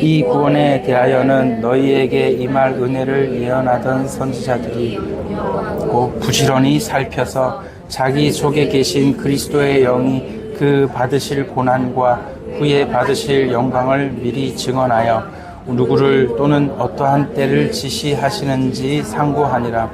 이 구원에 대하여는 너희에게 임할 은혜를 예언하던 선지자들이 곧 부지런히 살펴서 자기 속에 계신 그리스도의 영이 그 받으실 고난과 후에 받으실 영광을 미리 증언하여 누구를 또는 어떠한 때를 지시하시는지 상고하니라.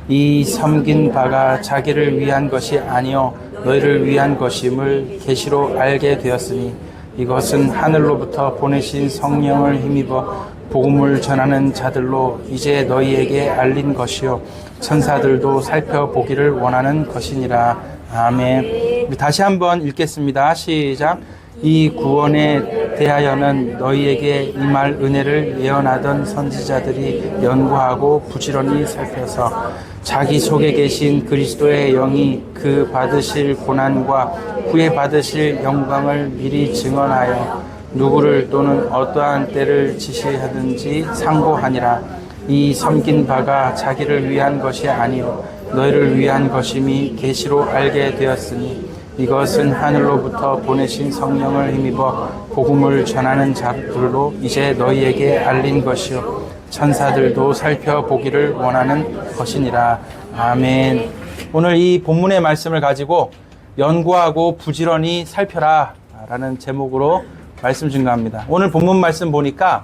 이 섬긴 바가 자기를 위한 것이 아니요 너희를 위한 것임을 계시로 알게 되었으니 이것은 하늘로부터 보내신 성령을 힘입어 복음을 전하는 자들로 이제 너희에게 알린 것이요 천사들도 살펴보기를 원하는 것이니라. 아멘. 다시 한번 읽겠습니다. 시작. 이 구원에 대하여는 너희에게 임할 은혜를 예언하던 선지자들이 연구하고 부지런히 살펴서 자기 속에 계신 그리스도의 영이 그 받으실 고난과 후에 받으실 영광을 미리 증언하여 누구를 또는 어떠한 때를 지시하든지 상고하니라. 이 섬긴 바가 자기를 위한 것이 아니요 너희를 위한 것임이 계시로 알게 되었으니 이것은 하늘로부터 보내신 성령을 힘입어 복음을 전하는 자들로 이제 너희에게 알린 것이요 천사들도 살펴보기를 원하는 것이니라. 아멘. 오늘 이 본문의 말씀을 가지고 연구하고 부지런히 살펴라 라는 제목으로 말씀 증거합니다. 오늘 본문 말씀 보니까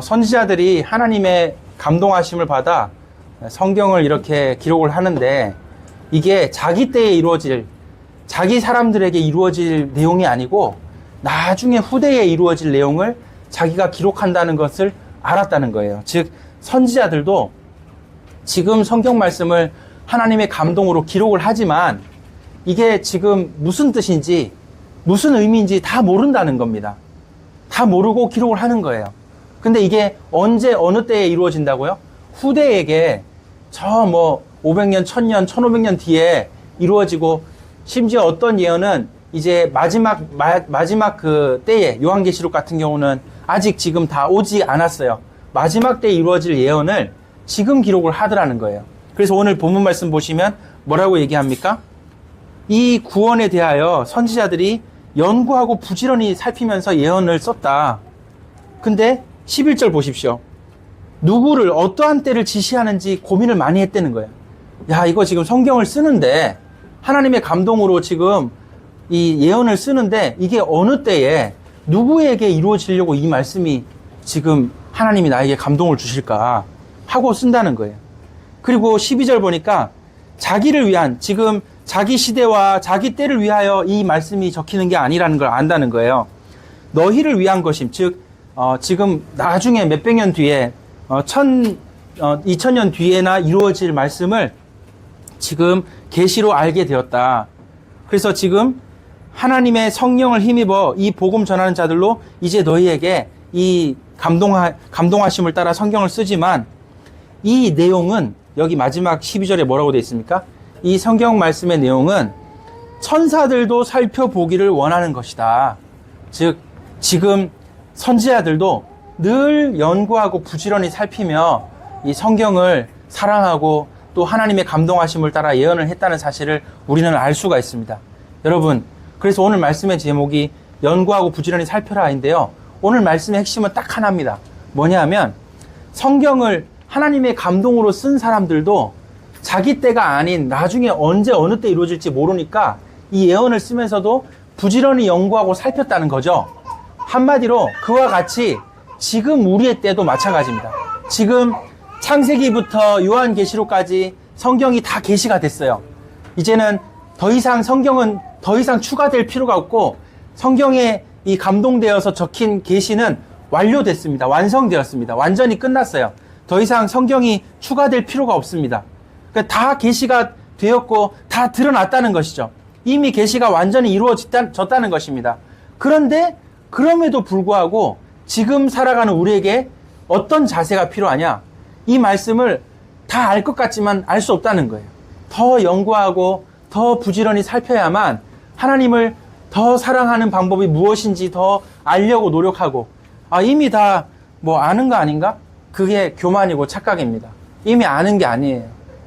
선지자들이 하나님의 감동하심을 받아 성경을 이렇게 기록을 하는데 이게 자기 때에 이루어질 자기 사람들에게 이루어질 내용이 아니고 나중에 후대에 이루어질 내용을 자기가 기록한다는 것을 알았다는 거예요. 즉 선지자들도 지금 성경 말씀을 하나님의 감동으로 기록을 하지만 이게 지금 무슨 뜻인지 무슨 의미인지 다 모른다는 겁니다. 다 모르고 기록을 하는 거예요. 근데 이게 언제 어느 때에 이루어진다고요? 후대에게 저 500년, 1000년, 1500년 뒤에 이루어지고 심지어 어떤 예언은 이제 마지막 그 때에 요한계시록 같은 경우는 아직 지금 다 오지 않았어요. 마지막 때에 이루어질 예언을 지금 기록을 하더라는 거예요. 그래서 오늘 본문 말씀 보시면 뭐라고 얘기합니까? 이 구원에 대하여 선지자들이 연구하고 부지런히 살피면서 예언을 썼다. 근데 11절 보십시오. 누구를 어떠한 때를 지시하는지 고민을 많이 했다는 거예요. 야, 이거 지금 성경을 쓰는데 하나님의 감동으로 지금 이 예언을 쓰는데 이게 어느 때에 누구에게 이루어지려고 이 말씀이 지금 하나님이 나에게 감동을 주실까 하고 쓴다는 거예요. 그리고 12절 보니까 자기를 위한 지금 자기 시대와 자기 때를 위하여 이 말씀이 적히는 게 아니라는 걸 안다는 거예요. 너희를 위한 것임. 즉 지금 나중에 몇백 년 뒤에 2000년 뒤에나 이루어질 말씀을 지금 계시로 알게 되었다. 그래서 지금 하나님의 성령을 힘입어 이 복음 전하는 자들로 이제 너희에게 이 감동하심을 따라 성경을 쓰지만 이 내용은 여기 마지막 12절에 뭐라고 되어 있습니까? 이 성경 말씀의 내용은 천사들도 살펴보기를 원하는 것이다. 즉 지금 선지자들도 늘 연구하고 부지런히 살피며 이 성경을 사랑하고 또 하나님의 감동하심을 따라 예언을 했다는 사실을 우리는 알 수가 있습니다. 여러분, 그래서 오늘 말씀의 제목이 연구하고 부지런히 살펴라인데요. 오늘 말씀의 핵심은 딱 하나입니다. 뭐냐면 성경을 하나님의 감동으로 쓴 사람들도 자기 때가 아닌 나중에 언제 어느 때 이루어질지 모르니까 이 예언을 쓰면서도 부지런히 연구하고 살폈다는 거죠. 한마디로 그와 같이 지금 우리의 때도 마찬가지입니다. 지금 창세기부터 요한계시록까지 성경이 다 계시가 됐어요. 이제는 더 이상 성경은 더 이상 추가될 필요가 없고 성경에 이 감동되어서 적힌 계시는 완료됐습니다. 완성되었습니다. 완전히 끝났어요. 더 이상 성경이 추가될 필요가 없습니다. 그러니까 다 계시가 되었고 다 드러났다는 것이죠. 이미 계시가 완전히 이루어졌다는 것입니다. 그런데 그럼에도 불구하고 지금 살아가는 우리에게 어떤 자세가 필요하냐? 이 말씀을 다 알 것 같지만 알 수 없다는 거예요. 더 연구하고 더 부지런히 살펴야만 하나님을 더 사랑하는 방법이 무엇인지 더 알려고 노력하고 이미 다 아는 거 아닌가? 그게 교만이고 착각입니다. 이미 아는 게 아니에요.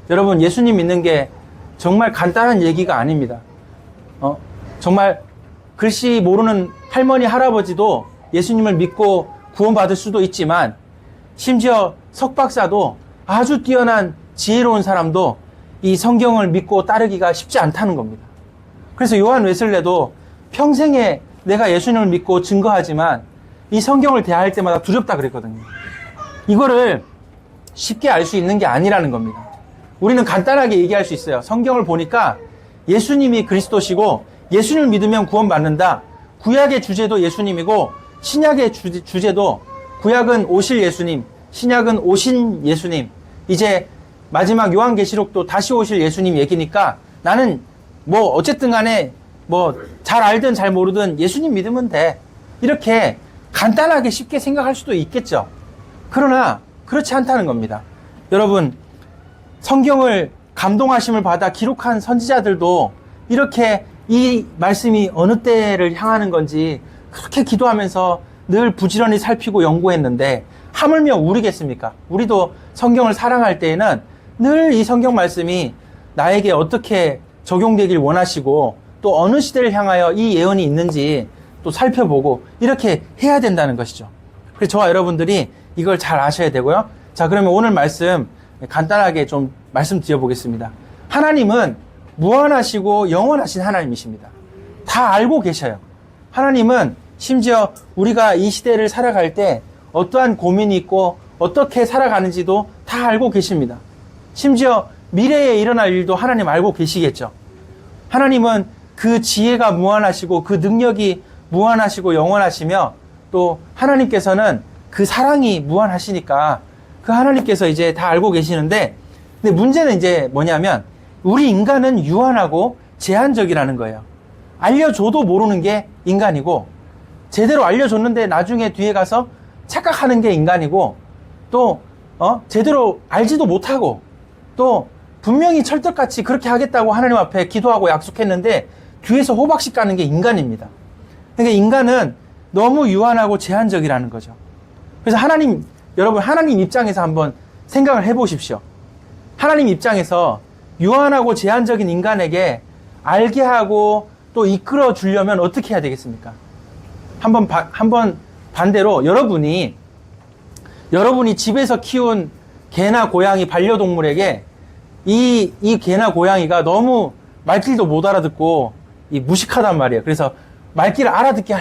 여러분 예수님 믿는 게 정말 간단한 얘기가 아닙니다. 정말 글씨 모르는 할머니 할아버지도 예수님을 믿고 구원받을 수도 있지만 심지어 석박사도 아주 뛰어난 지혜로운 사람도 이 성경을 믿고 따르기가 쉽지 않다는 겁니다. 그래서 요한 웨슬레도 평생에 내가 예수님을 믿고 증거하지만 이 성경을 대할 때마다 두렵다 그랬거든요. 이거를 쉽게 알 수 있는 게 아니라는 겁니다. 우리는 간단하게 얘기할 수 있어요. 성경을 보니까 예수님이 그리스도시고 예수님을 믿으면 구원받는다. 구약의 주제도 예수님이고 신약의 주제도 구약은 오실 예수님, 신약은 오신 예수님, 이제 마지막 요한계시록도 다시 오실 예수님 얘기니까 나는 뭐 어쨌든 간에 뭐 잘 알든 잘 모르든 예수님 믿으면 돼. 이렇게 간단하게 쉽게 생각할 수도 있겠죠. 그러나 그렇지 않다는 겁니다. 여러분, 성경을 감동하심을 받아 기록한 선지자들도 이렇게 이 말씀이 어느 때를 향하는 건지 그렇게 기도하면서 늘 부지런히 살피고 연구했는데 하물며 우리겠습니까? 우리도 성경을 사랑할 때에는 늘 이 성경 말씀이 나에게 어떻게 적용되길 원하시고 또 어느 시대를 향하여 이 예언이 있는지 또 살펴보고 이렇게 해야 된다는 것이죠. 그래서 저와 여러분들이 이걸 잘 아셔야 되고요. 자, 그러면 오늘 말씀 간단하게 좀 말씀드려보겠습니다. 하나님은 무한하시고 영원하신 하나님이십니다. 다 알고 계셔요. 하나님은 심지어 우리가 이 시대를 살아갈 때 어떠한 고민이 있고 어떻게 살아가는지도 다 알고 계십니다. 심지어 미래에 일어날 일도 하나님 알고 계시겠죠. 하나님은 그 지혜가 무한하시고 그 능력이 무한하시고 영원하시며 또 하나님께서는 그 사랑이 무한하시니까 그 하나님께서 이제 다 알고 계시는데, 근데 문제는 이제 뭐냐면 우리 인간은 유한하고 제한적이라는 거예요. 알려줘도 모르는 게 인간이고 제대로 알려줬는데 나중에 뒤에 가서 착각하는 게 인간이고 또 제대로 알지도 못하고 또 분명히 철떡같이 그렇게 하겠다고 하나님 앞에 기도하고 약속했는데 뒤에서 호박씩 가는 게 인간입니다. 그러니까 인간은 너무 유한하고 제한적이라는 거죠. 그래서 여러분 하나님 입장에서 한번 생각을 해보십시오. 하나님 입장에서 유한하고 제한적인 인간에게 알게 하고 또 이끌어 주려면 어떻게 해야 되겠습니까? 한번 반대로 여러분이 집에서 키운 개나 고양이 반려동물에게 이 개나 고양이가 너무 말귀도 못 알아듣고 무식하단 말이에요. 그래서 말귀를 알아듣게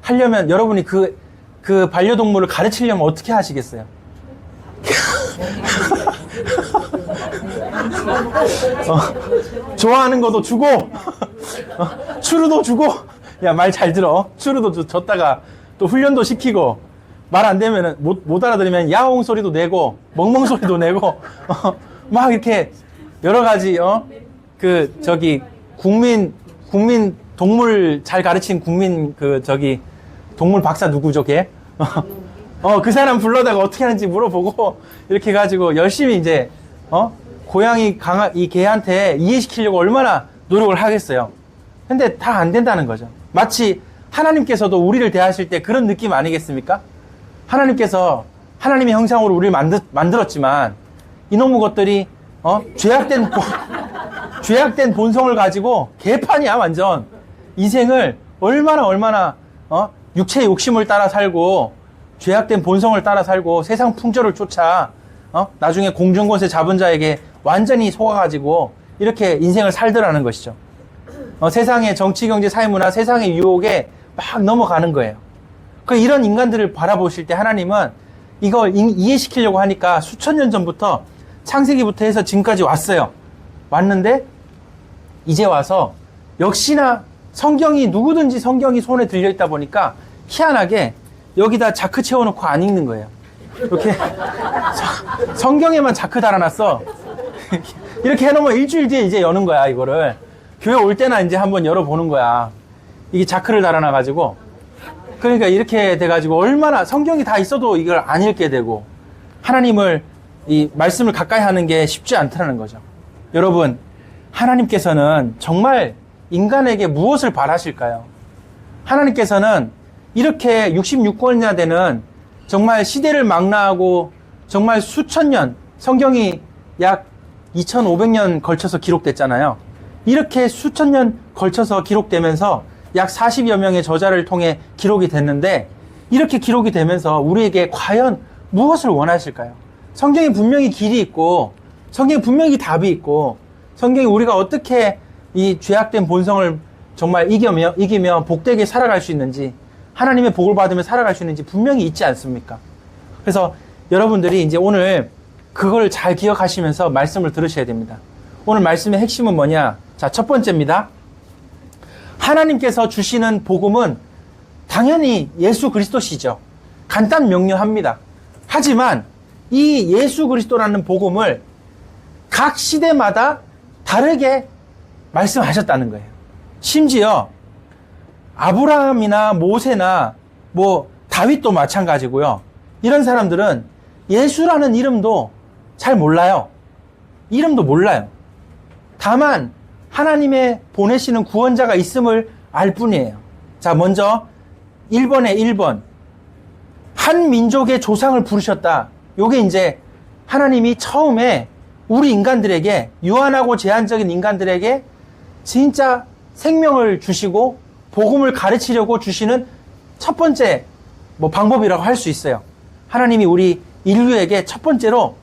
하려면 여러분이 그 반려동물을 가르치려면 어떻게 하시겠어요? 좋아하는 것도 주고 추루도 주고, 야, 말 잘 들어. 추루도 줬다가 또 훈련도 시키고 말 안 되면은 못 알아들으면 야옹 소리도 내고 멍멍 소리도 내고 막 이렇게 여러 가지 국민 동물 잘 가르친 동물 박사 누구죠, 걔? 그 사람 불러다가 어떻게 하는지 물어보고 이렇게 해가지고 열심히 이제 고양이 이 개한테 이해시키려고 얼마나 노력을 하겠어요. 근데 다 안 된다는 거죠. 마치 하나님께서도 우리를 대하실 때 그런 느낌 아니겠습니까? 하나님께서 하나님의 형상으로 우리를 만들었지만 이놈의 것들이 죄악된 본성을 가지고 개판이야, 완전. 인생을 얼마나 육체의 욕심을 따라 살고 죄악된 본성을 따라 살고 세상 풍조를 쫓아 나중에 공중권세 잡은 자에게 완전히 속아가지고 이렇게 인생을 살더라는 것이죠. 세상의 정치, 경제, 사회, 문화, 세상의 유혹에 막 넘어가는 거예요. 이런 인간들을 바라보실 때 하나님은 이걸 이해시키려고 하니까 수천 년 전부터 창세기부터 해서 지금까지 왔는데 이제 와서 역시나 누구든지 성경이 손에 들려있다 보니까 희한하게 여기다 자크 채워놓고 안 읽는 거예요. 이렇게 성경에만 자크 달아놨어. 이렇게 해놓으면 일주일 뒤에 이제 여는 거야, 이거를. 교회 올 때나 이제 한번 열어보는 거야. 이게 자크를 달아놔가지고. 그러니까 이렇게 돼가지고 얼마나 성경이 다 있어도 이걸 안 읽게 되고 하나님을 이 말씀을 가까이 하는 게 쉽지 않다는 거죠. 여러분, 하나님께서는 정말 인간에게 무엇을 바라실까요? 하나님께서는 이렇게 66권이나 되는 정말 시대를 망라하고 정말 수천 년, 성경이 약 2500년 걸쳐서 기록됐잖아요. 이렇게 수천 년 걸쳐서 기록되면서 약 40여 명의 저자를 통해 기록이 됐는데 이렇게 기록이 되면서 우리에게 과연 무엇을 원하실까요? 성경에 분명히 길이 있고, 성경에 분명히 답이 있고, 성경이 우리가 어떻게 이 죄악된 본성을 정말 이기며 복되게 살아갈 수 있는지, 하나님의 복을 받으며 살아갈 수 있는지 분명히 있지 않습니까? 그래서 여러분들이 이제 오늘 그걸 잘 기억하시면서 말씀을 들으셔야 됩니다. 오늘 말씀의 핵심은 뭐냐? 자, 첫 번째입니다. 하나님께서 주시는 복음은 당연히 예수 그리스도시죠. 간단 명료합니다. 하지만 이 예수 그리스도라는 복음을 각 시대마다 다르게 말씀하셨다는 거예요. 심지어 아브라함이나 모세나 뭐 다윗도 마찬가지고요. 이런 사람들은 예수라는 이름도 잘 몰라요. 이름도 몰라요. 다만 하나님의 보내시는 구원자가 있음을 알 뿐이에요. 자, 먼저 1번에 1번. 한 민족의 조상을 부르셨다. 요게 이제 하나님이 처음에 우리 인간들에게, 유한하고 제한적인 인간들에게 진짜 생명을 주시고 복음을 가르치려고 주시는 첫 번째 방법이라고 할 수 있어요. 하나님이 우리 인류에게 첫 번째로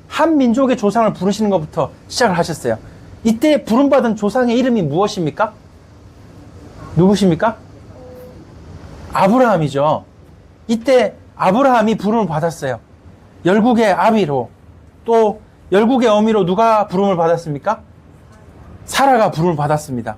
한 민족의 조상을 부르시는 것부터 시작을 하셨어요. 이때 부름받은 조상의 이름이 무엇입니까? 누구십니까? 아브라함이죠. 이때 아브라함이 부름을 받았어요. 열국의 아비로. 또 열국의 어미로 누가 부름을 받았습니까? 사라가 부름을 받았습니다.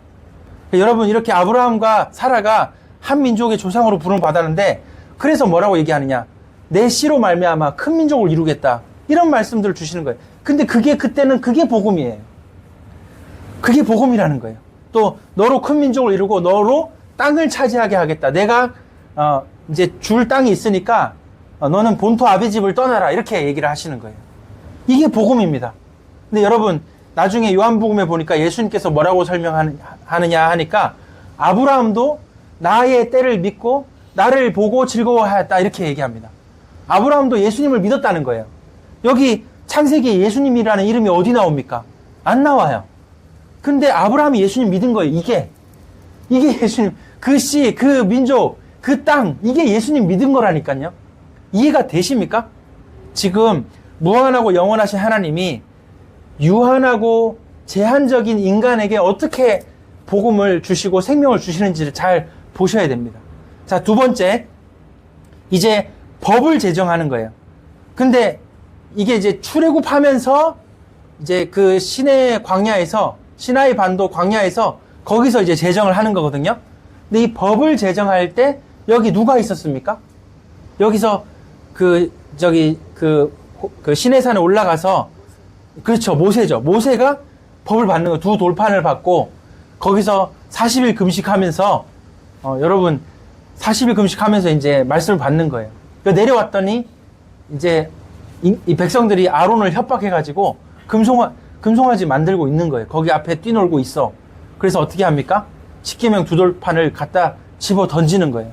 여러분, 이렇게 아브라함과 사라가 한 민족의 조상으로 부름을 받았는데, 그래서 뭐라고 얘기하느냐? 내 씨로 말미암아 큰 민족을 이루겠다. 이런 말씀들을 주시는 거예요. 근데 그때는 그게 복음이에요. 그게 복음이라는 거예요. 또 너로 큰 민족을 이루고 너로 땅을 차지하게 하겠다. 내가 이제 줄 땅이 있으니까 너는 본토 아비 집을 떠나라. 이렇게 얘기를 하시는 거예요. 이게 복음입니다. 근데 여러분, 나중에 요한복음에 보니까 예수님께서 뭐라고 설명하느냐 하니까 아브라함도 나의 때를 믿고 나를 보고 즐거워하였다. 이렇게 얘기합니다. 아브라함도 예수님을 믿었다는 거예요. 여기 창세기에 예수님이라는 이름이 어디 나옵니까? 안 나와요. 근데 아브라함이 예수님 믿은 거예요. 이게 예수님, 그 씨, 그 민족, 그 땅, 이게 예수님 믿은 거라니까요. 이해가 되십니까? 지금 무한하고 영원하신 하나님이 유한하고 제한적인 인간에게 어떻게 복음을 주시고 생명을 주시는지를 잘 보셔야 됩니다. 자, 두 번째, 이제 법을 제정하는 거예요. 근데 이게 이제 출애굽하면서 이제 그 시내 광야에서, 시나이 반도 광야에서 거기서 이제 제정을 하는 거거든요. 근데 이 법을 제정할 때 여기 누가 있었습니까? 여기서 그 시내산에 올라가서, 그렇죠, 모세죠. 모세가 법을 받는 거, 두 돌판을 받고 거기서 40일 금식하면서 여러분 40일 금식하면서 이제 말씀을 받는 거예요. 그러니까 내려왔더니 이제 이 백성들이 아론을 협박해가지고 금송아지 만들고 있는 거예요. 거기 앞에 뛰놀고 있어. 그래서 어떻게 합니까? 십계명 두 돌판을 갖다 집어 던지는 거예요.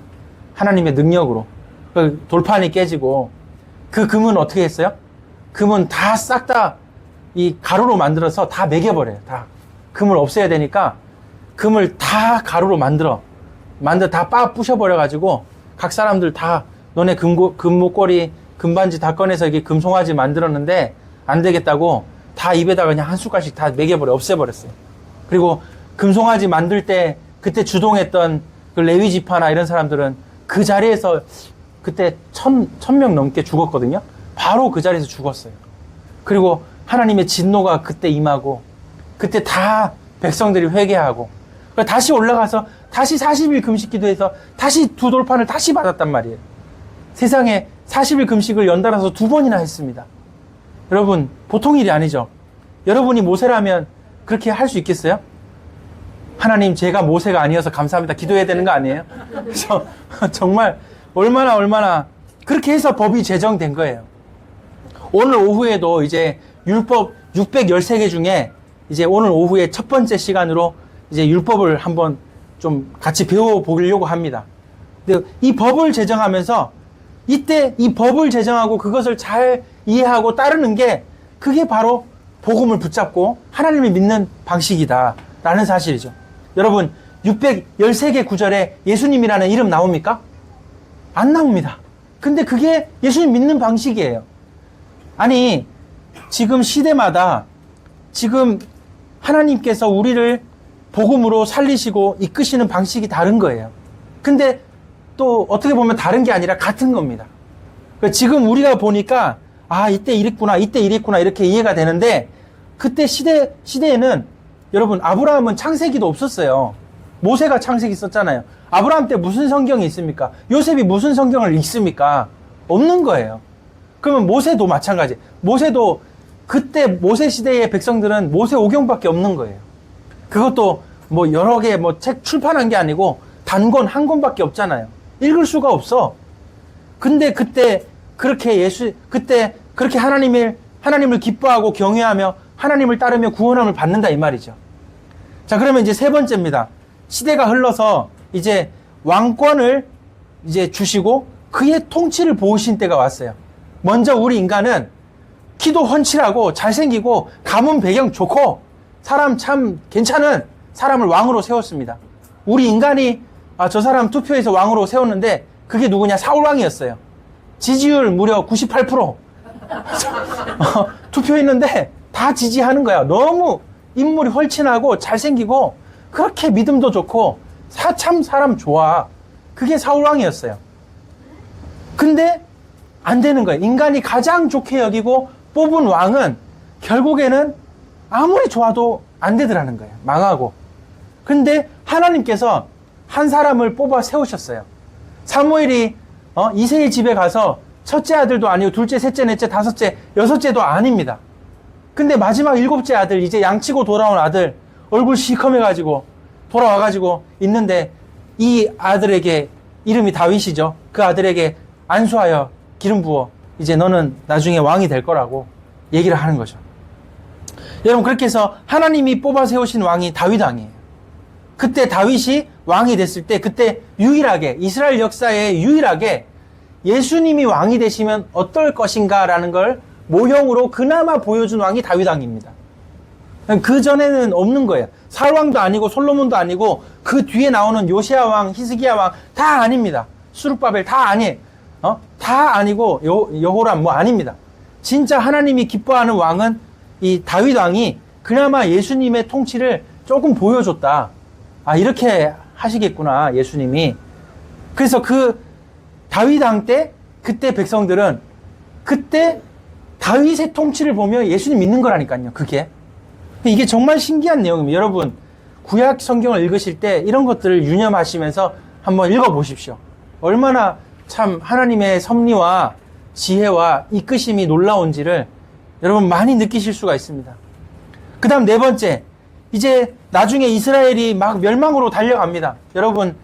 하나님의 능력으로. 그 돌판이 깨지고, 그 금은 어떻게 했어요? 금은 다 싹 다 이 가루로 만들어서 다 매겨버려요. 다. 금을 없애야 되니까 금을 다 가루로 만들어 다 부셔버려가지고 각 사람들 다 너네 금 목걸이, 금반지 다 꺼내서 이게 금송아지 만들었는데 안 되겠다고 다 입에다가 그냥 한 숟갈씩 다 매겨버려, 없애버렸어요. 그리고 금송아지 만들 때 그때 주동했던 그 레위 지파나 이런 사람들은 그 자리에서 그때 1,000명 넘게 죽었거든요. 바로 그 자리에서 죽었어요. 그리고 하나님의 진노가 그때 임하고, 그때 다 백성들이 회개하고, 다시 올라가서 다시 40일 금식 기도해서 다시 두 돌판을 다시 받았단 말이에요. 세상에 40일 금식을 연달아서 2번이나 했습니다. 여러분, 보통 일이 아니죠. 여러분이 모세라면 그렇게 할 수 있겠어요? 하나님, 제가 모세가 아니어서 감사합니다. 기도해야 되는 거 아니에요? 그래서 정말 얼마나 그렇게 해서 법이 제정된 거예요. 오늘 오후에도 이제 율법 613개 중에 이제 오늘 오후에 첫 번째 시간으로 이제 율법을 한번 좀 같이 배워보려고 합니다. 근데 이 법을 제정하면서 이때 이 법을 제정하고 그것을 잘 이해하고 따르는 게, 그게 바로 복음을 붙잡고 하나님을 믿는 방식이다라는 사실이죠. 여러분, 613개 구절에 예수님이라는 이름 나옵니까? 안 나옵니다. 근데 그게 예수님 믿는 방식이에요. 아니, 지금 시대마다 지금 하나님께서 우리를 복음으로 살리시고 이끄시는 방식이 다른 거예요. 근데 또 어떻게 보면 다른 게 아니라 같은 겁니다. 그러니까 지금 우리가 보니까 이때 이랬구나, 이때 이랬구나 이렇게 이해가 되는데 그때 시대에는 여러분 아브라함은 창세기도 없었어요. 모세가 창세기 썼잖아요. 아브라함 때 무슨 성경이 있습니까? 요셉이 무슨 성경을 읽습니까? 없는 거예요. 그러면 모세도 마찬가지. 모세도 그때 모세 시대의 백성들은 모세오경밖에 없는 거예요. 그것도 뭐 여러 개 뭐 책 출판한 게 아니고 단권 한 권밖에 없잖아요. 읽을 수가 없어. 근데 그때 그렇게 하나님을 기뻐하고 경외하며 하나님을 따르며 구원함을 받는다 이 말이죠. 자, 그러면 이제 세 번째입니다. 시대가 흘러서 이제 왕권을 이제 주시고 그의 통치를 보이신 때가 왔어요. 먼저 우리 인간은 키도 훤칠하고 잘생기고 가문 배경 좋고 사람 참 괜찮은 사람을 왕으로 세웠습니다. 우리 인간이 저 사람 투표해서 왕으로 세웠는데 그게 누구냐? 사울왕이었어요. 지지율 무려 98%. 투표했는데 다 지지하는 거야. 너무 인물이 헐친하고 잘생기고 그렇게 믿음도 좋고 참 사람 좋아. 그게 사울왕이었어요. 근데 안 되는 거예요. 인간이 가장 좋게 여기고 뽑은 왕은 결국에는 아무리 좋아도 안 되더라는 거예요. 망하고. 근데 하나님께서 한 사람을 뽑아 세우셨어요. 사무엘이 이새의 집에 가서 첫째 아들도 아니고 둘째, 셋째, 넷째, 다섯째, 여섯째도 아닙니다. 근데 마지막 일곱째 아들, 이제 양치고 돌아온 아들, 얼굴 시커매가지고 돌아와가지고 있는데 이 아들에게 이름이 다윗이죠. 그 아들에게 안수하여 기름 부어 이제 너는 나중에 왕이 될 거라고 얘기를 하는 거죠. 여러분, 그렇게 해서 하나님이 뽑아 세우신 왕이 다윗 왕이에요. 그때 다윗이 왕이 됐을 때 그때 유일하게 이스라엘 역사에 유일하게 예수님이 왕이 되시면 어떨 것인가라는 걸 모형으로 그나마 보여준 왕이 다윗 왕입니다. 그 전에는 없는 거예요. 사울왕도 아니고 솔로몬도 아니고 그 뒤에 나오는 요시야 왕, 히스기야 왕 다 아닙니다. 수룹바벨 다 아니에요. 다 아니고 여호람 뭐 아닙니다. 진짜 하나님이 기뻐하는 왕은 이 다윗 왕이 그나마 예수님의 통치를 조금 보여줬다. 이렇게 하시겠구나, 예수님이. 그래서 그 다윗 왕 때 그때 백성들은 그때 다윗의 통치를 보며 예수님 믿는 거라니까요. 이게 정말 신기한 내용입니다. 여러분, 구약 성경을 읽으실 때 이런 것들을 유념하시면서 한번 읽어보십시오. 얼마나 참 하나님의 섭리와 지혜와 이끄심이 놀라운지를 여러분 많이 느끼실 수가 있습니다. 그 다음 네 번째, 이제 나중에 이스라엘이 막 멸망으로 달려갑니다. 여러분,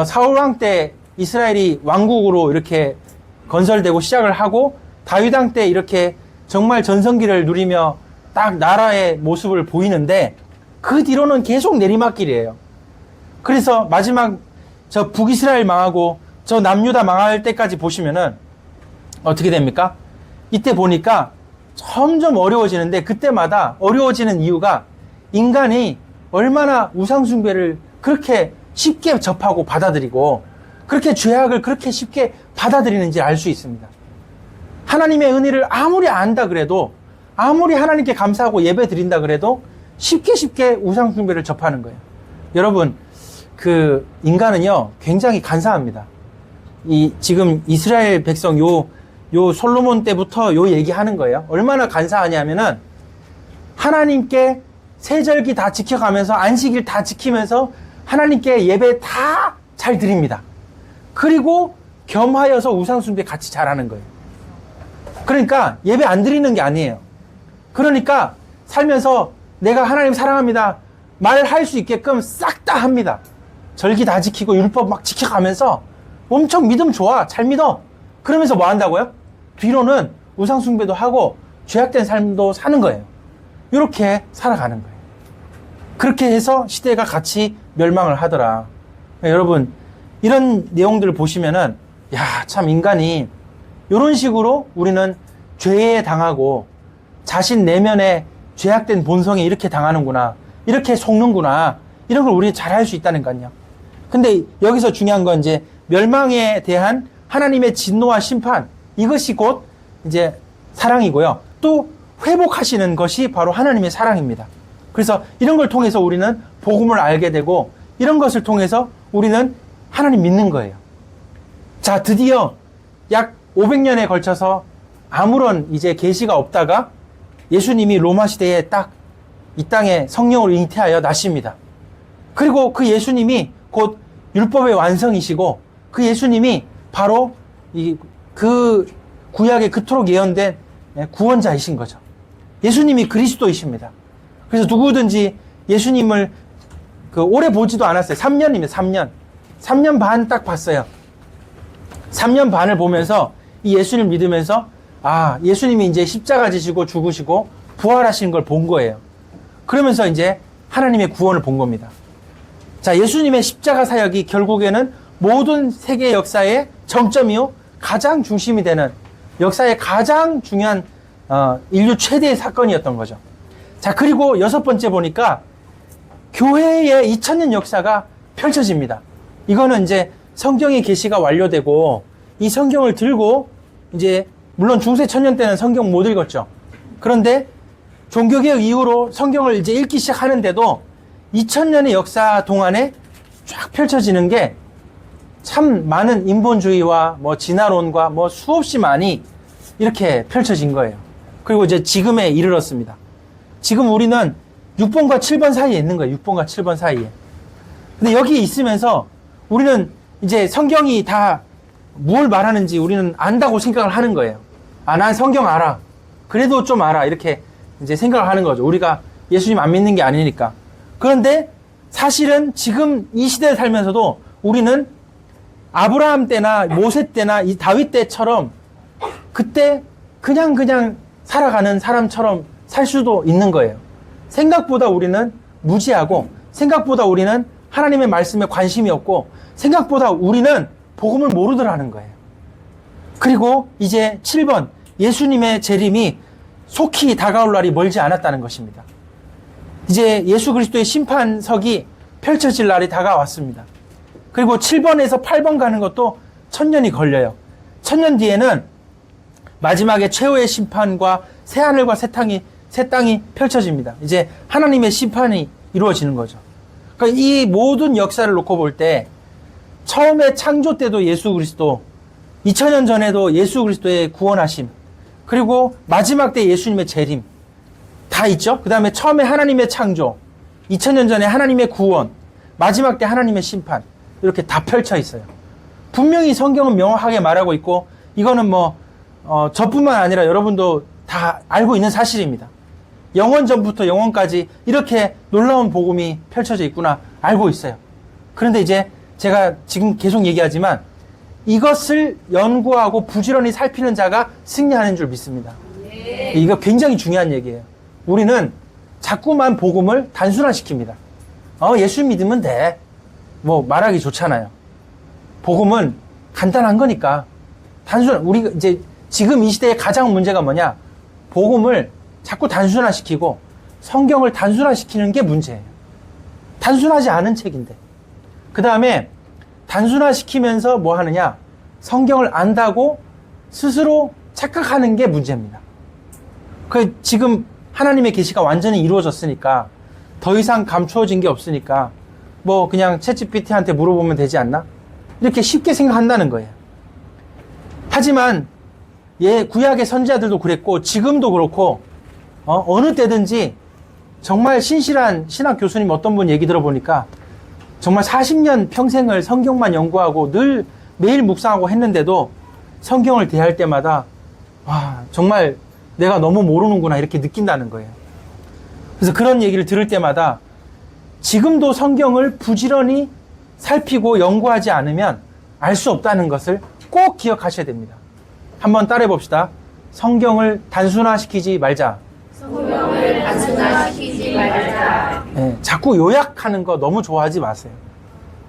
사울왕 때 이스라엘이 왕국으로 이렇게 건설되고 시작을 하고 다윗 왕 때 이렇게 정말 전성기를 누리며 딱 나라의 모습을 보이는데 그 뒤로는 계속 내리막길이에요. 그래서 마지막 저 북이스라엘 망하고 저 남유다 망할 때까지 보시면은 어떻게 됩니까? 이때 보니까 점점 어려워지는데 그때마다 어려워지는 이유가 인간이 얼마나 우상숭배를 그렇게 쉽게 접하고 받아들이고 그렇게 죄악을 그렇게 쉽게 받아들이는지 알 수 있습니다. 하나님의 은혜를 아무리 안다 그래도 아무리 하나님께 감사하고 예배 드린다 그래도 쉽게 우상숭배를 접하는 거예요. 여러분, 그 인간은요 굉장히 간사합니다. 지금 이스라엘 백성 요 솔로몬 때부터 요 얘기하는 거예요. 얼마나 간사하냐면은 하나님께 세절기 다 지켜가면서 안식일 다 지키면서 하나님께 예배 다 잘 드립니다. 그리고 겸하여서 우상숭배 같이 잘하는 거예요. 그러니까 예배 안 드리는 게 아니에요. 그러니까 살면서 내가 하나님 사랑합니다 말할 수 있게끔 싹 다 합니다. 절기 다 지키고 율법 막 지켜가면서 엄청 믿음 좋아, 잘 믿어. 그러면서 뭐 한다고요? 뒤로는 우상숭배도 하고 죄악된 삶도 사는 거예요. 이렇게 살아가는 거예요. 그렇게 해서 시대가 같이 멸망을 하더라. 여러분, 이런 내용들을 보시면은 참 인간이 이런 식으로 우리는 죄에 당하고 자신 내면에 죄악된 본성에 이렇게 당하는구나, 이렇게 속는구나, 이런 걸 우리 잘 알 수 있다는 거요. 근데 여기서 중요한 건 이제 멸망에 대한 하나님의 진노와 심판, 이것이 곧 이제 사랑이고요. 또 회복하시는 것이 바로 하나님의 사랑입니다. 그래서 이런 걸 통해서 우리는 복음을 알게 되고 이런 것을 통해서 우리는 하나님 믿는 거예요. 자, 드디어 약 500년에 걸쳐서 아무런 이제 계시가 없다가 예수님이 로마 시대에 딱 이 땅에 성령으로 잉태하여 나십니다. 그리고 그 예수님이 곧 율법의 완성이시고 그 예수님이 바로 그 구약에 그토록 예언된 구원자이신 거죠. 예수님이 그리스도이십니다. 그래서 누구든지 예수님을 오래 보지도 않았어요. 3년이면 3년. 3년 반 딱 봤어요. 3년 반을 보면서 이 예수님을 믿으면서 예수님이 이제 십자가 지시고 죽으시고 부활하시는 걸 본 거예요. 그러면서 이제 하나님의 구원을 본 겁니다. 자, 예수님의 십자가 사역이 결국에는 모든 세계 역사의 정점이요, 가장 중심이 되는 역사의 가장 중요한 인류 최대의 사건이었던 거죠. 자, 그리고 6번째 보니까 교회의 2000년 역사가 펼쳐집니다. 이거는 이제 성경의 계시가 완료되고 이 성경을 들고 이제 물론 중세 천년 때는 성경 못 읽었죠. 그런데 종교개혁 이후로 성경을 이제 읽기 시작하는데도 2000년의 역사 동안에 쫙 펼쳐지는 게 참 많은 인본주의와 진화론과 수없이 많이 이렇게 펼쳐진 거예요. 그리고 이제 지금에 이르렀습니다. 지금 우리는 6번과 7번 사이에 있는 거예요. 6번과 7번 사이에. 근데 여기에 있으면서 우리는 이제 성경이 다 뭘 말하는지 우리는 안다고 생각을 하는 거예요. 난 성경 알아. 그래도 좀 알아. 이렇게 이제 생각을 하는 거죠. 우리가 예수님 안 믿는 게 아니니까. 그런데 사실은 지금 이 시대에 살면서도 우리는 아브라함 때나 모세 때나 이 다윗 때처럼 그때 그냥 살아가는 사람처럼 살 수도 있는 거예요. 생각보다 우리는 무지하고 생각보다 우리는 하나님의 말씀에 관심이 없고 생각보다 우리는 복음을 모르더라는 거예요. 그리고 이제 7번 예수님의 재림이 속히 다가올 날이 멀지 않았다는 것입니다. 이제 예수 그리스도의 심판석이 펼쳐질 날이 다가왔습니다. 그리고 7번에서 8번 가는 것도 1000년이 걸려요. 1000년 뒤에는 마지막에 최후의 심판과 새하늘과 새 땅이 펼쳐집니다. 이제 하나님의 심판이 이루어지는 거죠. 그러니까 이 모든 역사를 놓고 볼 때 처음에 창조 때도 예수 그리스도, 2000년 전에도 예수 그리스도의 구원하심, 그리고 마지막 때 예수님의 재림 다 있죠. 그 다음에 처음에 하나님의 창조, 2000년 전에 하나님의 구원, 마지막 때 하나님의 심판, 이렇게 다 펼쳐 있어요. 분명히 성경은 명확하게 말하고 있고 이거는 저뿐만 아니라 여러분도 다 알고 있는 사실입니다. 영원 전부터 영원까지 이렇게 놀라운 복음이 펼쳐져 있구나 알고 있어요. 그런데 이제 제가 지금 계속 얘기하지만 이것을 연구하고 부지런히 살피는 자가 승리하는 줄 믿습니다. 이거 굉장히 중요한 얘기예요. 우리는 자꾸만 복음을 단순화시킵니다. 예수 믿으면 돼. 말하기 좋잖아요. 복음은 간단한 거니까. 우리가 이제 지금 이 시대의 가장 문제가 뭐냐? 복음을 자꾸 단순화시키고 성경을 단순화시키는 게 문제예요. 단순하지 않은 책인데. 그 다음에 단순화시키면서 뭐 하느냐? 성경을 안다고 스스로 착각하는 게 문제입니다. 지금 하나님의 계시가 완전히 이루어졌으니까 더 이상 감추어진 게 없으니까 그냥 챗GPT한테 물어보면 되지 않나? 이렇게 쉽게 생각한다는 거예요. 하지만 구약의 선지자들도 그랬고 지금도 그렇고 어느 때든지 정말 신실한 신학 교수님 어떤 분 얘기 들어보니까 정말 40년 평생을 성경만 연구하고 늘 매일 묵상하고 했는데도 성경을 대할 때마다 정말 내가 너무 모르는구나 이렇게 느낀다는 거예요. 그래서 그런 얘기를 들을 때마다 지금도 성경을 부지런히 살피고 연구하지 않으면 알 수 없다는 것을 꼭 기억하셔야 됩니다. 한번 따라해 봅시다. 성경을 단순화시키지 말자. 성경을 단순화시키지 말자. 자꾸 요약하는 거 너무 좋아하지 마세요.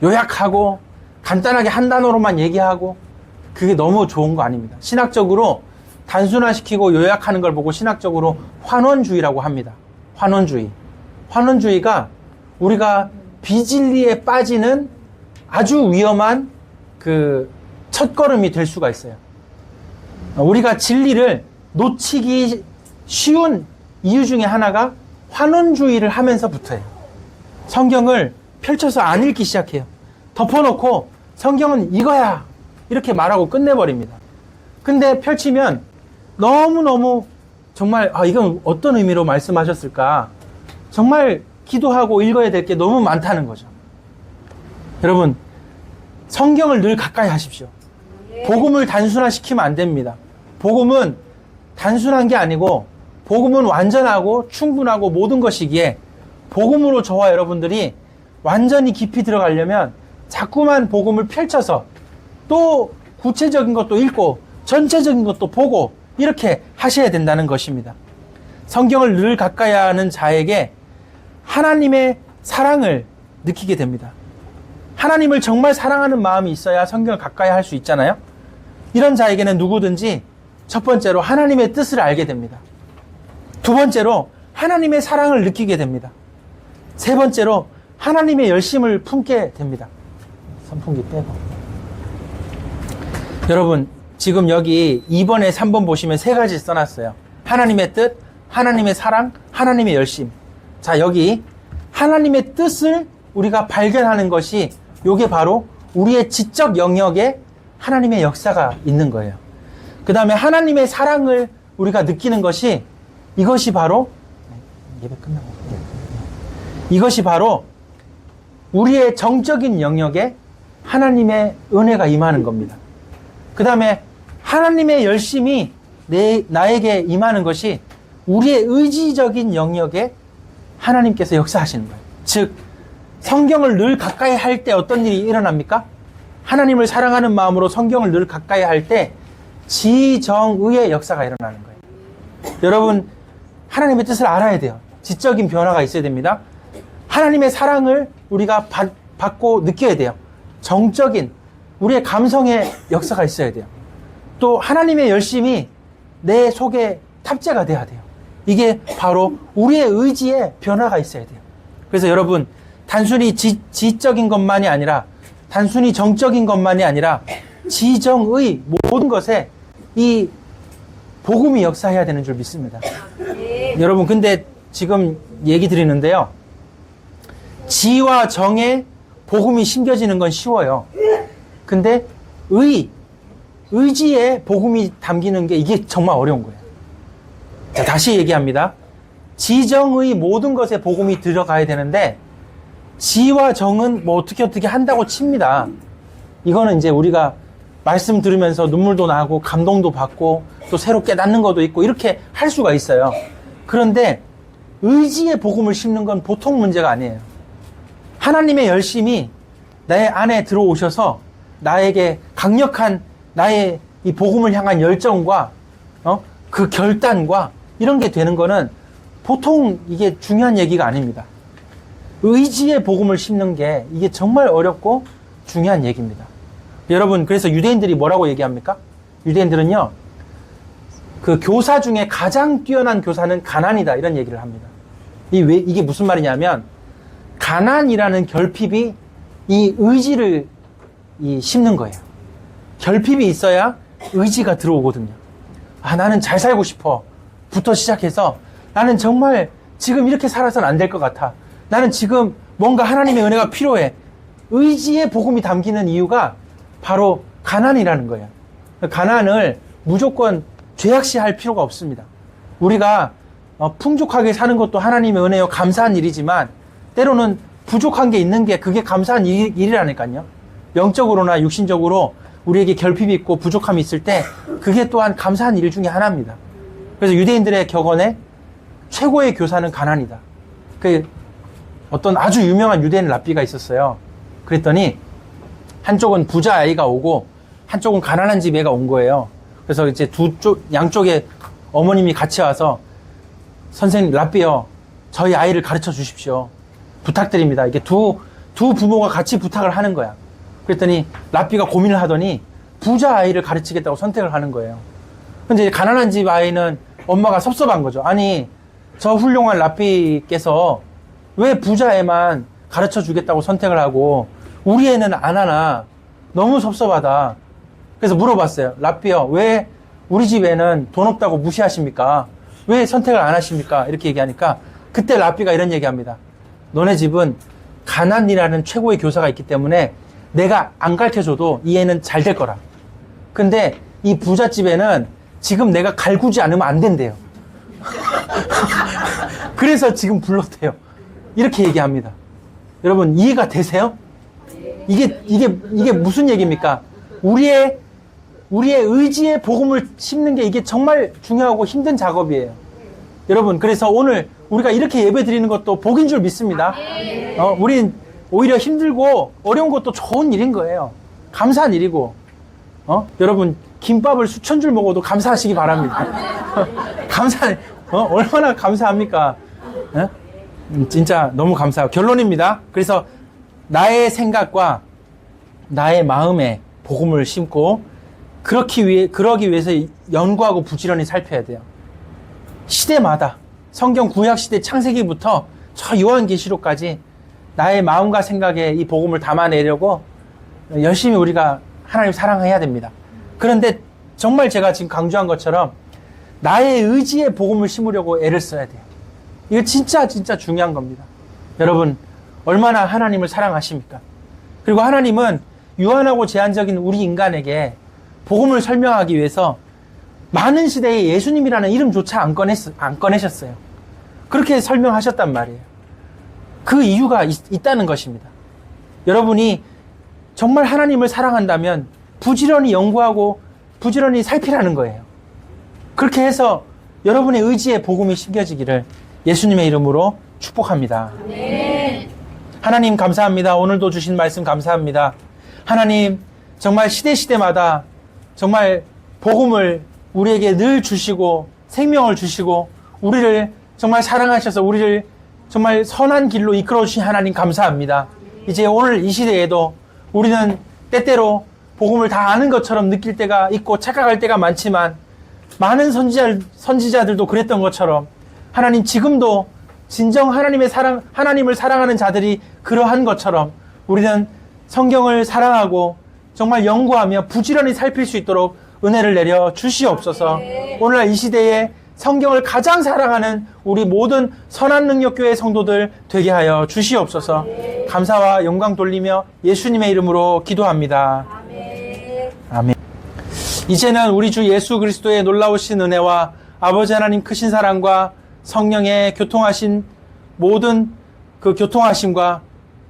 요약하고 간단하게 한 단어로만 얘기하고 그게 너무 좋은 거 아닙니다. 신학적으로 단순화시키고 요약하는 걸 보고 신학적으로 환원주의라고 합니다. 환원주의가 우리가 비진리에 빠지는 아주 위험한 첫걸음이 될 수가 있어요. 우리가 진리를 놓치기 쉬운 이유 중에 하나가 환원주의를 하면서부터예요. 성경을 펼쳐서 안 읽기 시작해요. 덮어놓고 성경은 이거야 이렇게 말하고 끝내버립니다. 근데 펼치면 너무너무 정말 이건 어떤 의미로 말씀하셨을까, 정말 기도하고 읽어야 될 게 너무 많다는 거죠. 여러분, 성경을 늘 가까이 하십시오. 복음을 단순화시키면 안 됩니다. 복음은 단순한 게 아니고 복음은 완전하고 충분하고 모든 것이기에 복음으로 저와 여러분들이 완전히 깊이 들어가려면 자꾸만 복음을 펼쳐서 또 구체적인 것도 읽고 전체적인 것도 보고 이렇게 하셔야 된다는 것입니다. 성경을 늘 가까이 하는 자에게 하나님의 사랑을 느끼게 됩니다. 하나님을 정말 사랑하는 마음이 있어야 성경을 가까이 할 수 있잖아요. 이런 자에게는 누구든지 첫 번째로 하나님의 뜻을 알게 됩니다. 두 번째로 하나님의 사랑을 느끼게 됩니다. 세 번째로 하나님의 열심을 품게 됩니다. 선풍기 빼고. 여러분, 지금 여기 2번에 3번 보시면 세 가지 써놨어요. 하나님의 뜻, 하나님의 사랑, 하나님의 열심. 자, 여기 하나님의 뜻을 우리가 발견하는 것이 이게 바로 우리의 지적 영역에 하나님의 역사가 있는 거예요. 그 다음에 하나님의 사랑을 우리가 느끼는 것이 이것이 바로 예배 끝나고 이것이 바로 우리의 정적인 영역에 하나님의 은혜가 임하는 겁니다. 그 다음에 하나님의 열심이 나에게 임하는 것이 우리의 의지적인 영역에 하나님께서 역사하시는 거예요. 즉, 성경을 늘 가까이 할 때 어떤 일이 일어납니까? 하나님을 사랑하는 마음으로 성경을 늘 가까이 할 때 지정의의 역사가 일어나는 거예요. 여러분, 하나님의 뜻을 알아야 돼요. 지적인 변화가 있어야 됩니다. 하나님의 사랑을 우리가 받고 느껴야 돼요. 정적인 우리의 감성의 역사가 있어야 돼요. 또 하나님의 열심이 내 속에 탑재가 돼야 돼요. 이게 바로 우리의 의지에 변화가 있어야 돼요. 그래서 여러분, 단순히 지적인 것만이 아니라, 단순히 정적인 것만이 아니라 지정의 모든 것에 이 복음이 역사해야 되는 줄 믿습니다. 여러분, 근데 지금 얘기 드리는데요, 지와 정에 복음이 심겨지는 건 쉬워요. 근데 의지에 복음이 담기는 게 이게 정말 어려운 거예요. 자, 다시 얘기합니다. 지정의 모든 것에 복음이 들어가야 되는데 지와 정은 뭐 어떻게 한다고 칩니다. 이거는 이제 우리가 말씀 들으면서 눈물도 나고 감동도 받고 또 새로 깨닫는 것도 있고 이렇게 할 수가 있어요. 그런데 의지의 복음을 심는 건 보통 문제가 아니에요. 하나님의 열심이 내 안에 들어오셔서 나에게 강력한 나의 이 복음을 향한 열정과 그 결단과 이런 게 되는 거는 보통 이게 중요한 얘기가 아닙니다. 의지의 복음을 심는 게 이게 정말 어렵고 중요한 얘기입니다. 여러분, 그래서 유대인들이 뭐라고 얘기합니까? 유대인들은요, 그 교사 중에 가장 뛰어난 교사는 가난이다 이런 얘기를 합니다. 이게 무슨 말이냐면 가난이라는 결핍이 이 의지를 심는 거예요. 결핍이 있어야 의지가 들어오거든요. 나는 잘 살고 싶어 부터 시작해서 나는 정말 지금 이렇게 살아서는 안 될 것 같아. 나는 지금 뭔가 하나님의 은혜가 필요해. 의지의 복음이 담기는 이유가 바로 가난이라는 거예요. 가난을 무조건 죄악시할 필요가 없습니다. 우리가 풍족하게 사는 것도 하나님의 은혜요 감사한 일이지만 때로는 부족한 게 있는 게 그게 감사한 일이라니까요. 영적으로나 육신적으로 우리에게 결핍이 있고 부족함이 있을 때 그게 또한 감사한 일 중에 하나입니다. 그래서 유대인들의 격언에 최고의 교사는 가난이다. 어떤 아주 유명한 유대인 랍비가 있었어요. 그랬더니 한쪽은 부자 아이가 오고 한쪽은 가난한 집 애가 온 거예요. 그래서 이제 양쪽에 어머님이 같이 와서 선생님, 랍비요, 저희 아이를 가르쳐 주십시오. 부탁드립니다. 이게 두 부모가 같이 부탁을 하는 거야. 그랬더니 랍비가 고민을 하더니 부자 아이를 가르치겠다고 선택을 하는 거예요. 근데 가난한 집 아이는 엄마가 섭섭한 거죠. 아니, 저 훌륭한 랍비께서 왜 부자 애만 가르쳐 주겠다고 선택을 하고 우리 애는 안 하나? 너무 섭섭하다. 그래서 물어봤어요. 라삐요, 왜 우리 집에는 돈 없다고 무시하십니까? 왜 선택을 안 하십니까? 이렇게 얘기하니까 그때 라삐가 이런 얘기합니다. 너네 집은 가난이라는 최고의 교사가 있기 때문에 내가 안 가르쳐줘도 이 애는 잘 될 거라. 근데 이 부잣집에는 지금 내가 갈구지 않으면 안 된대요. 그래서 지금 불렀대요. 이렇게 얘기합니다. 여러분, 이해가 되세요? 이게 무슨 얘기입니까? 우리의 의지의 복음을 심는 게 이게 정말 중요하고 힘든 작업이에요. 여러분, 그래서 오늘 우리가 이렇게 예배 드리는 것도 복인 줄 믿습니다. 우린 오히려 힘들고 어려운 것도 좋은 일인 거예요. 감사한 일이고. 여러분, 김밥을 수천 줄 먹어도 감사하시기 바랍니다. 얼마나 감사합니까? 진짜 너무 감사하고. 결론입니다. 그래서 나의 생각과 나의 마음에 복음을 심고 그러기 위해서 연구하고 부지런히 살펴야 돼요. 시대마다 성경 구약 시대 창세기부터 저 요한계시록까지 나의 마음과 생각에 이 복음을 담아내려고 열심히 우리가 하나님 사랑해야 됩니다. 그런데 정말 제가 지금 강조한 것처럼 나의 의지의 복음을 심으려고 애를 써야 돼요. 이거 진짜 중요한 겁니다. 여러분, 얼마나 하나님을 사랑하십니까? 그리고 하나님은 유한하고 제한적인 우리 인간에게 복음을 설명하기 위해서 많은 시대에 예수님이라는 이름조차 안 꺼내셨어요. 그렇게 설명하셨단 말이에요. 그 이유가 있다는 것입니다. 여러분이 정말 하나님을 사랑한다면 부지런히 연구하고 부지런히 살피라는 거예요. 그렇게 해서 여러분의 의지에 복음이 심겨지기를 예수님의 이름으로 축복합니다. 네. 하나님 감사합니다. 오늘도 주신 말씀 감사합니다. 하나님, 정말 시대마다 정말 복음을 우리에게 늘 주시고 생명을 주시고 우리를 정말 사랑하셔서 우리를 정말 선한 길로 이끌어 주신 하나님 감사합니다. 이제 오늘 이 시대에도 우리는 때때로 복음을 다 아는 것처럼 느낄 때가 있고 착각할 때가 많지만 많은 선지자들도 그랬던 것처럼 하나님, 지금도 진정 하나님을 사랑하는 자들이 그러한 것처럼 우리는 성경을 사랑하고 정말 연구하며 부지런히 살필 수 있도록 은혜를 내려 주시옵소서. 오늘날 이 시대에 성경을 가장 사랑하는 우리 모든 선한 능력교회 성도들 되게 하여 주시옵소서. 감사와 영광 돌리며 예수님의 이름으로 기도합니다. 아멘. 이제는 우리 주 예수 그리스도의 놀라우신 은혜와 아버지 하나님 크신 사랑과 성령의 교통하신 모든 그 교통하심과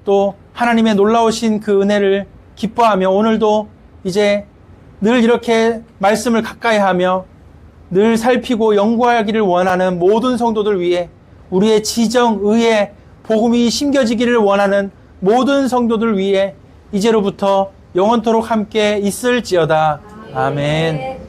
또 하나님의 놀라우신 그 은혜를 기뻐하며 오늘도 이제 늘 이렇게 말씀을 가까이 하며 늘 살피고 연구하기를 원하는 모든 성도들 위해 우리의 지정, 의에 복음이 심겨지기를 원하는 모든 성도들 위해 이제로부터 영원토록 함께 있을지어다. 아멘.